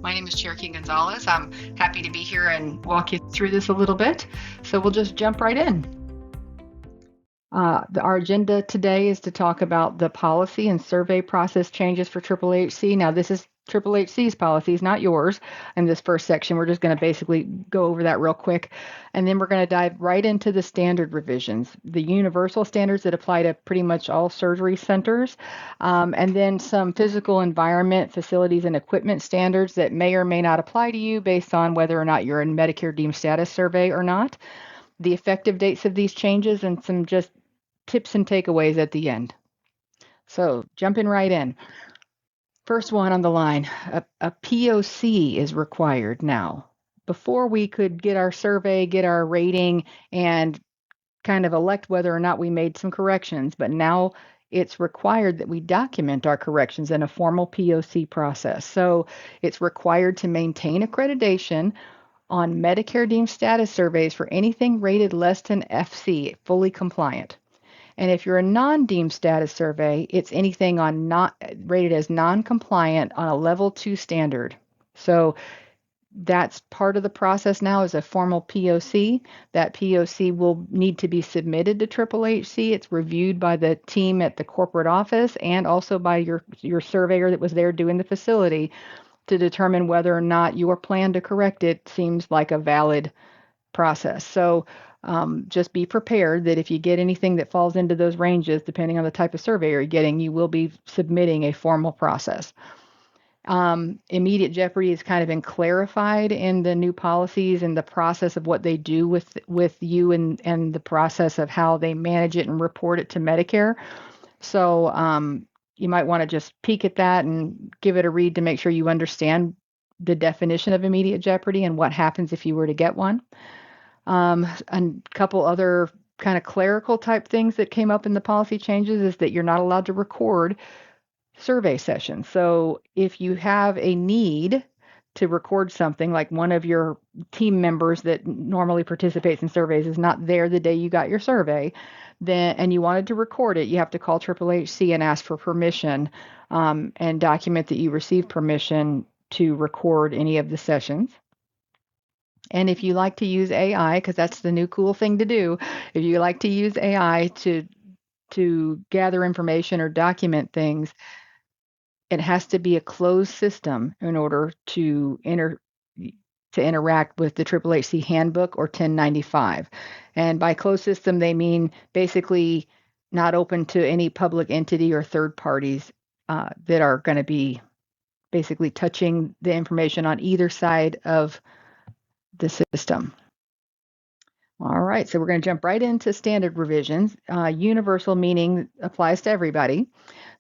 My name is Cherokee Gonzales. I'm happy to be here and walk you through this a little bit. So we'll just jump right in. Our agenda today is to talk about the policy and survey process changes for AAAHC. Now, this is AAAHC's policies, not yours. In this first section, we're just going to basically go over that real quick. And then we're going to dive right into the standard revisions, the universal standards that apply to pretty much all surgery centers, and then some physical environment, facilities, and equipment standards that may or may not apply to you based on whether or not you're in Medicare deemed status survey or not, the effective dates of these changes, and some just tips and takeaways at the end. So jumping right in. First one on the line, a POC is required now. Before we could get our survey, get our rating, and kind of elect whether or not we made some corrections, but now it's required that we document our corrections in a formal POC process. So it's required to maintain accreditation on Medicare deemed status surveys for anything rated less than FC, fully compliant. And if you're a non-deemed status survey, it's anything on not rated as non-compliant on a level 2 standard. So that's part of the process now is a formal POC. That POC will need to be submitted to AAAHC. It's reviewed by the team at the corporate office and also by your surveyor that was there doing the facility to determine whether or not your plan to correct it seems like a valid process. So just be prepared that if you get anything that falls into those ranges, depending on the type of survey you're getting, you will be submitting a formal process. Immediate jeopardy has kind of been clarified in the new policies and the process of what they do with you and the process of how they manage it and report it to Medicare. So you might want to just peek at that and give it a read to make sure you understand the definition of immediate jeopardy and what happens if you were to get one. A couple other kind of clerical type things that came up in the policy changes is that you're not allowed to record survey sessions. So if you have a need to record something, like one of your team members that normally participates in surveys is not there the day you got your survey, then and you wanted to record it, you have to call AAAHC and ask for permission and document that you received permission to record any of the sessions. And if you like to use AI, because that's the new cool thing to do, if you like to use AI to gather information or document things, it has to be a closed system in order to interact with the AAAHC handbook or 1095. And by closed system, they mean basically not open to any public entity or third parties that are going to be basically touching the information on either side of the system. All right, so we're going to jump right into standard revisions. Universal meaning applies to everybody.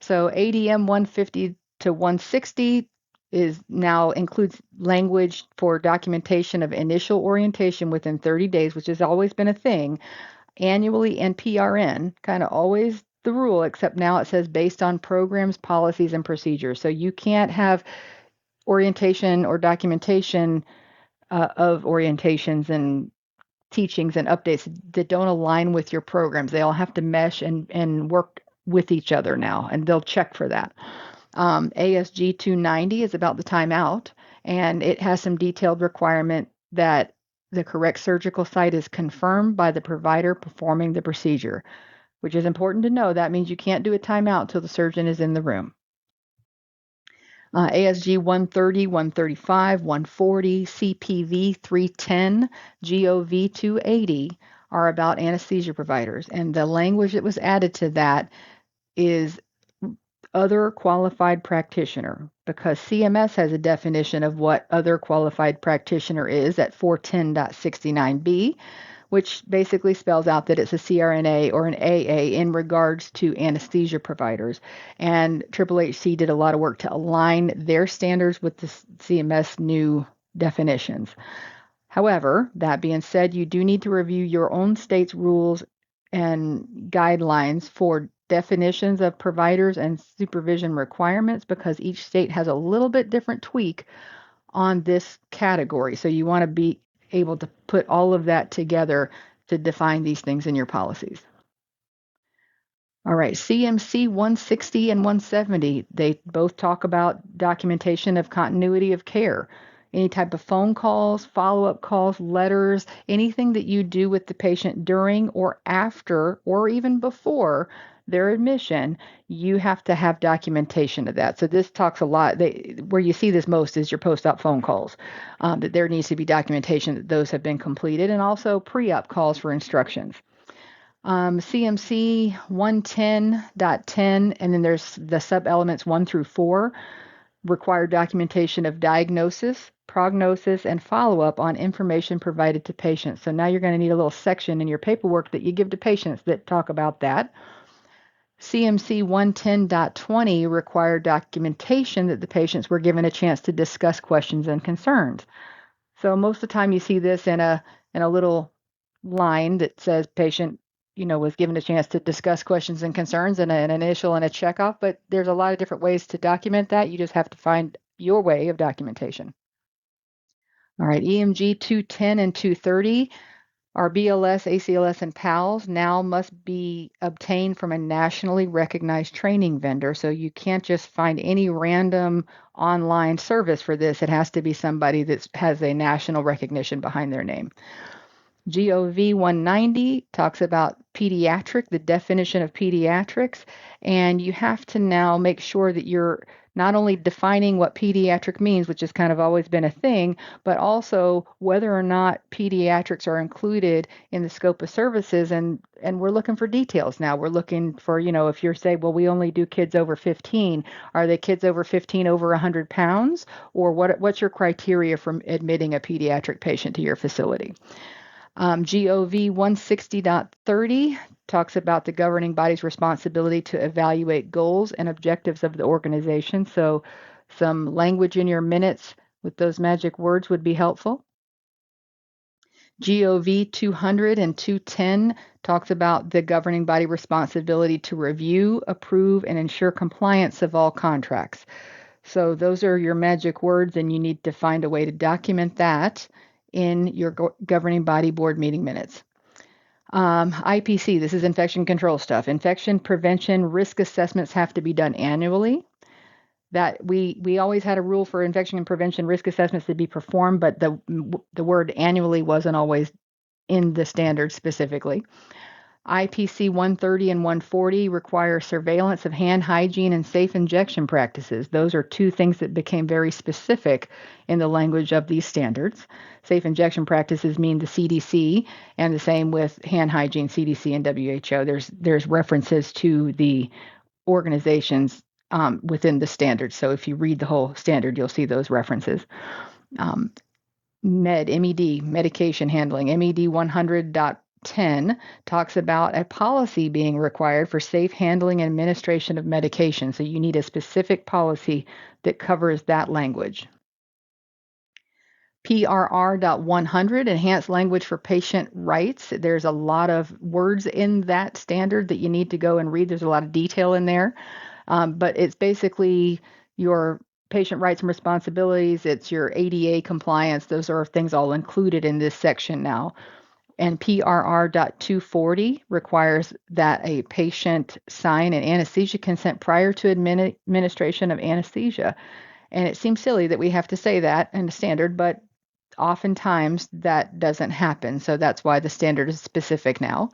So ADM 150 to 160 is now includes language for documentation of initial orientation within 30 days, which has always been a thing, annually, and PRN, kind of always the rule, except now it says based on programs, policies, and procedures. So you can't have orientation or documentation of orientations and teachings and updates that don't align with your programs. They all have to mesh and work with each other now, and they'll check for that. ASG 290 is about the timeout, and it has some detailed requirement that the correct surgical site is confirmed by the provider performing the procedure, which is important to know. That means you can't do a timeout till the surgeon is in the room. ASG 130, 135, 140, CPV 310, GOV 280 are about anesthesia providers. And the language that was added to that is other qualified practitioner, because CMS has a definition of what other qualified practitioner is at 410.69b, which basically spells out that it's a CRNA or an AA in regards to anesthesia providers. And AAAHC did a lot of work to align their standards with the CMS new definitions. However, that being said, you do need to review your own state's rules and guidelines for definitions of providers and supervision requirements, because each state has a little bit different tweak on this category. So you want to be able to put all of that together to define these things in your policies. All right, CMC 160 and 170, they both talk about documentation of continuity of care. Any type of phone calls, follow-up calls, letters, anything that you do with the patient during or after or even before their admission, you have to have documentation of that. So this talks a lot, where you see this most is your post-op phone calls, that there needs to be documentation that those have been completed, and also pre-op calls for instructions. CMC 110.10, and then there's the sub-elements 1 through 4, require documentation of diagnosis, prognosis, and follow-up on information provided to patients. So now you're going to need a little section in your paperwork that you give to patients that talk about that. CMC 110.20 require documentation that the patients were given a chance to discuss questions and concerns. So most of the time you see this in a little line that says patient, was given a chance to discuss questions and concerns and an initial and a checkoff, but there's a lot of different ways to document that. You just have to find your way of documentation. All right, EMG 210 and 230. Our BLS, ACLS, and PALS now must be obtained from a nationally recognized training vendor. So you can't just find any random online service for this. It has to be somebody that has a national recognition behind their name. GOV 190 talks about pediatric, the definition of pediatrics, and you have to now make sure that you're not only defining what pediatric means, which has kind of always been a thing, but also whether or not pediatrics are included in the scope of services. And we're looking for details now. We're looking for, if you're saying, well, we only do kids over 15, are they kids over 15 over 100 pounds? Or what's your criteria for admitting a pediatric patient to your facility? GOV 160.30 talks about the governing body's responsibility to evaluate goals and objectives of the organization. So some language in your minutes with those magic words would be helpful. GOV 200 and 210 talks about the governing body responsibility to review, approve, and ensure compliance of all contracts. So those are your magic words, and you need to find a way to document that in your governing body board meeting minutes. IPC, this is infection control stuff. Infection prevention risk assessments have to be done annually. That we always had a rule for infection and prevention risk assessments to be performed, but the word annually wasn't always in the standard specifically. IPC 130 and 140 require surveillance of hand hygiene and safe injection practices. Those are two things that became very specific in the language of these standards. Safe injection practices mean the CDC, and the same with hand hygiene, CDC and WHO. There's references to the organizations within the standard. So if you read the whole standard, you'll see those references. MED, medication handling, MED 100.10 talks about a policy being required for safe handling and administration of medication. So you need a specific policy that covers that language. PRR.100, enhanced language for patient rights. There's a lot of words in that standard that you need to go and read. There's a lot of detail in there, but it's basically your patient rights and responsibilities. It's your ADA compliance. Those are things all included in this section now. And PRR.240 requires that a patient sign an anesthesia consent prior to administration of anesthesia. And it seems silly that we have to say that in the standard, but oftentimes that doesn't happen. So that's why the standard is specific now.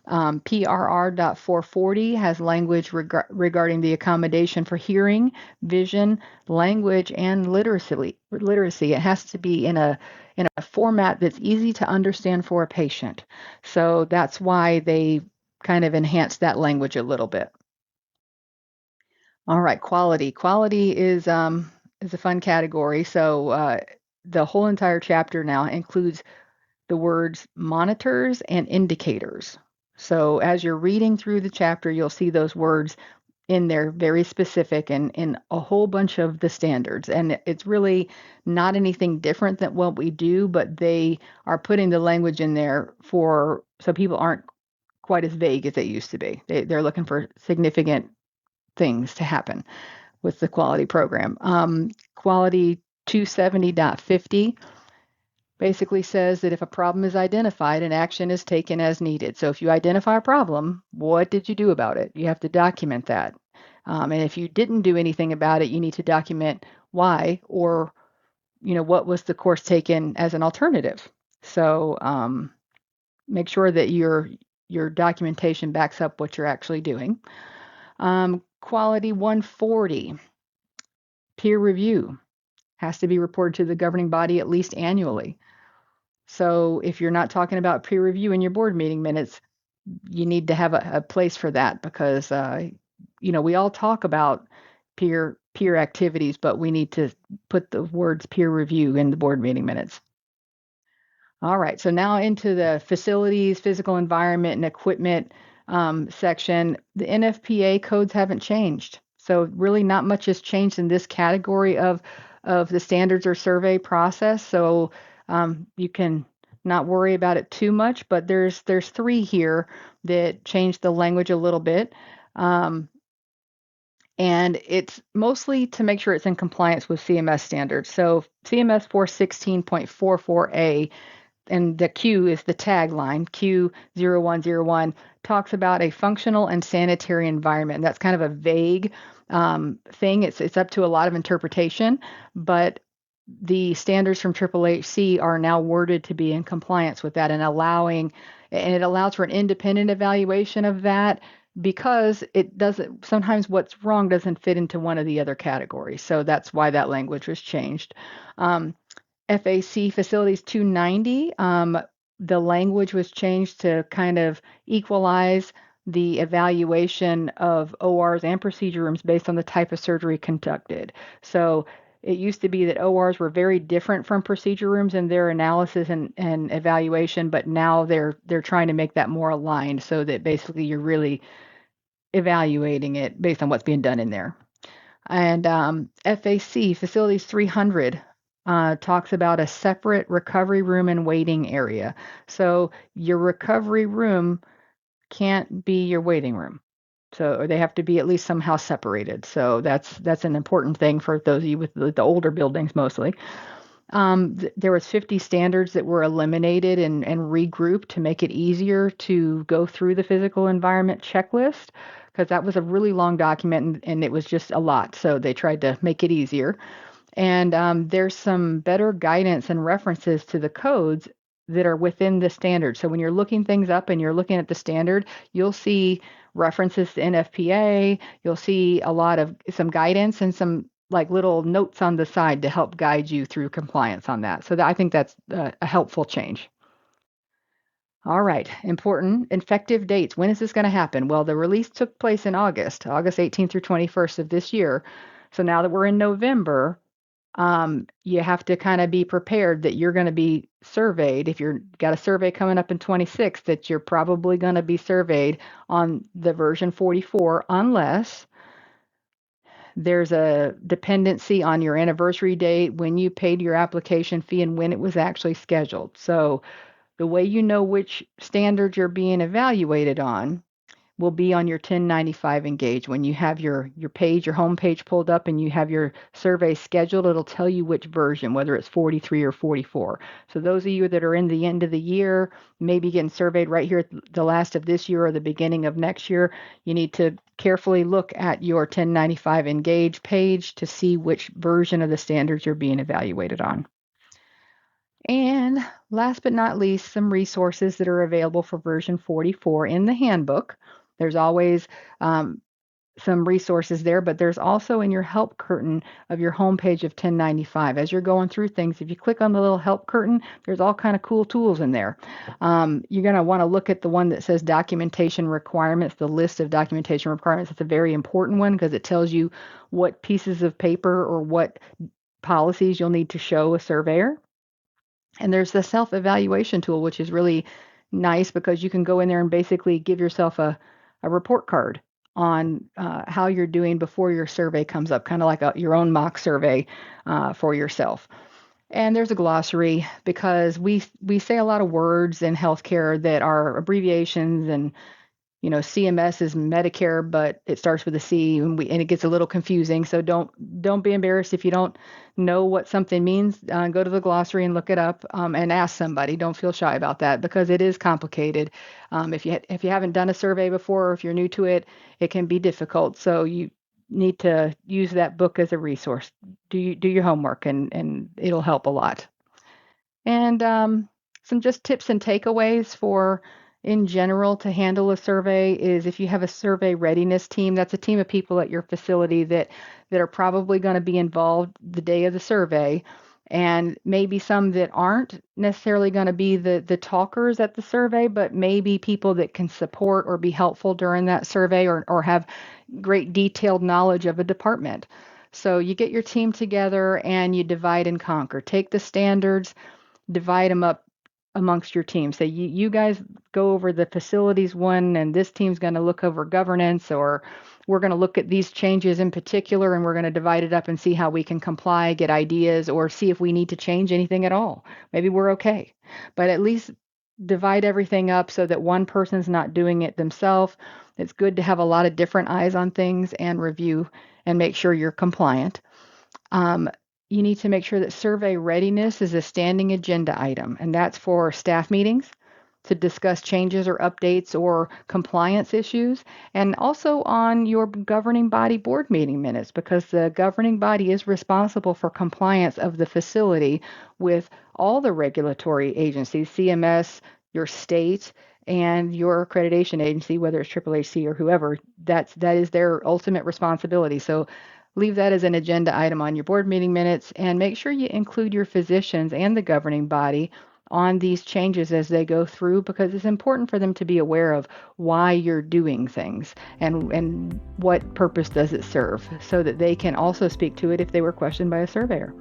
PRR.440 has language regarding the accommodation for hearing, vision, language, and literacy. It has to be in a format that's easy to understand for a patient. So that's why they kind of enhanced that language a little bit. All right, quality. Quality is a fun category. So the whole entire chapter now includes the words monitors and indicators. So as you're reading through the chapter, you'll see those words in there, very specific, and in a whole bunch of the standards. And it's really not anything different than what we do, but they are putting the language in there so people aren't quite as vague as they used to be. They're looking for significant things to happen with the quality program. Quality 270.50 Basically says that if a problem is identified, an action is taken as needed. So if you identify a problem, what did you do about it? You have to document that. And if you didn't do anything about it, you need to document why, or what was the course taken as an alternative. So make sure that your documentation backs up what you're actually doing. Quality 140, peer review has to be reported to the governing body at least annually. So if you're not talking about peer review in your board meeting minutes, you need to have a place for that because we all talk about peer activities, but we need to put the words peer review in the board meeting minutes. All right, so now into the facilities, physical environment, and equipment section. The NFPA codes haven't changed, so really not much has changed in this category of the standards or survey process. So you can not worry about it too much, but there's three here that change the language a little bit. And it's mostly to make sure it's in compliance with CMS standards. So CMS 416.44A, and the Q is the tagline, Q0101, talks about a functional and sanitary environment. And that's kind of a vague thing. It's up to a lot of interpretation, but the standards from AAAHC are now worded to be in compliance with that and it allows for an independent evaluation of that because it doesn't, sometimes what's wrong doesn't fit into one of the other categories. So that's why that language was changed. FAC Facilities 290, the language was changed to kind of equalize the evaluation of ORs and procedure rooms based on the type of surgery conducted. So it used to be that ORs were very different from procedure rooms in their analysis and evaluation, but now they're trying to make that more aligned so that basically you're really evaluating it based on what's being done in there. And FAC Facilities 300 talks about a separate recovery room and waiting area. So your recovery room can't be your waiting room. So they have to be at least somehow separated. So that's an important thing for those of you with the older buildings mostly. There was 50 standards that were eliminated and regrouped to make it easier to go through the physical environment checklist because that was a really long document and it was just a lot. So they tried to make it easier. And there's some better guidance and references to the codes that are within the standard. So when you're looking things up and you're looking at the standard, you'll see references to NFPA. You'll see a lot of some guidance and some like little notes on the side to help guide you through compliance on that. So I think that's a helpful change. All right, important effective dates. When is this going to happen? Well, the release took place in August 18th through 21st of this year. So now that we're in November, you have to kind of be prepared that you're going to be surveyed. If you've got a survey coming up in 26, that you're probably going to be surveyed on the version 44, unless there's a dependency on your anniversary date, when you paid your application fee, and when it was actually scheduled. So the way you know which standards you're being evaluated on will be on your 1095 Engage. When you have your page, your home page pulled up and you have your survey scheduled, it'll tell you which version, whether it's 43 or 44. So those of you that are in the end of the year, maybe getting surveyed right here at the last of this year or the beginning of next year, you need to carefully look at your 1095 Engage page to see which version of the standards you're being evaluated on. And last but not least, some resources that are available for version 44 in the handbook. There's always some resources there, but there's also in your help curtain of your homepage of 1095. As you're going through things, if you click on the little help curtain, there's all kind of cool tools in there. You're going to want to look at the one that says documentation requirements, the list of documentation requirements. It's a very important one because it tells you what pieces of paper or what policies you'll need to show a surveyor. And there's the self-evaluation tool, which is really nice because you can go in there and basically give yourself a report card on how you're doing before your survey comes up, kind of like your own mock survey for yourself. And there's a glossary because we say a lot of words in healthcare that are abbreviations and CMS is Medicare, but it starts with a C, and it gets a little confusing. So don't be embarrassed if you don't know what something means. Go to the glossary and look it up, and ask somebody. Don't feel shy about that because it is complicated. If you haven't done a survey before, or if you're new to it, it can be difficult. So you need to use that book as a resource. Do your homework, and it'll help a lot. And some just tips and takeaways for in general to handle a survey is if you have a survey readiness team, that's a team of people at your facility that are probably going to be involved the day of the survey, and maybe some that aren't necessarily going to be the talkers at the survey, but maybe people that can support or be helpful during that survey, or have great detailed knowledge of a department. So you get your team together and you divide and conquer. Take the standards, divide them up amongst your team. Say you guys go over the facilities one, and this team's going to look over governance, or we're going to look at these changes in particular, and we're going to divide it up and see how we can comply, get ideas, or see if we need to change anything at all. Maybe we're okay, but at least divide everything up so that one person's not doing it themselves. It's good to have a lot of different eyes on things and review and make sure you're compliant. You need to make sure that survey readiness is a standing agenda item, and that's for staff meetings to discuss changes or updates or compliance issues, and also on your governing body board meeting minutes, because the governing body is responsible for compliance of the facility with all the regulatory agencies, CMS, your state, and your accreditation agency, whether it's AAAHC or whoever. That is their ultimate responsibility. So leave that as an agenda item on your board meeting minutes, and make sure you include your physicians and the governing body on these changes as they go through, because it's important for them to be aware of why you're doing things and what purpose does it serve, so that they can also speak to it if they were questioned by a surveyor.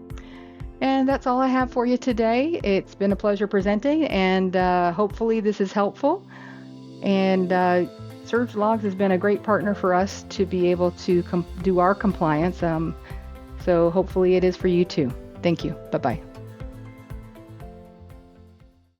And that's all I have for you today. It's been a pleasure presenting, and hopefully this is helpful. And Surge Logs has been a great partner for us to be able to do our compliance. So hopefully it is for you too. Thank you. Bye-bye.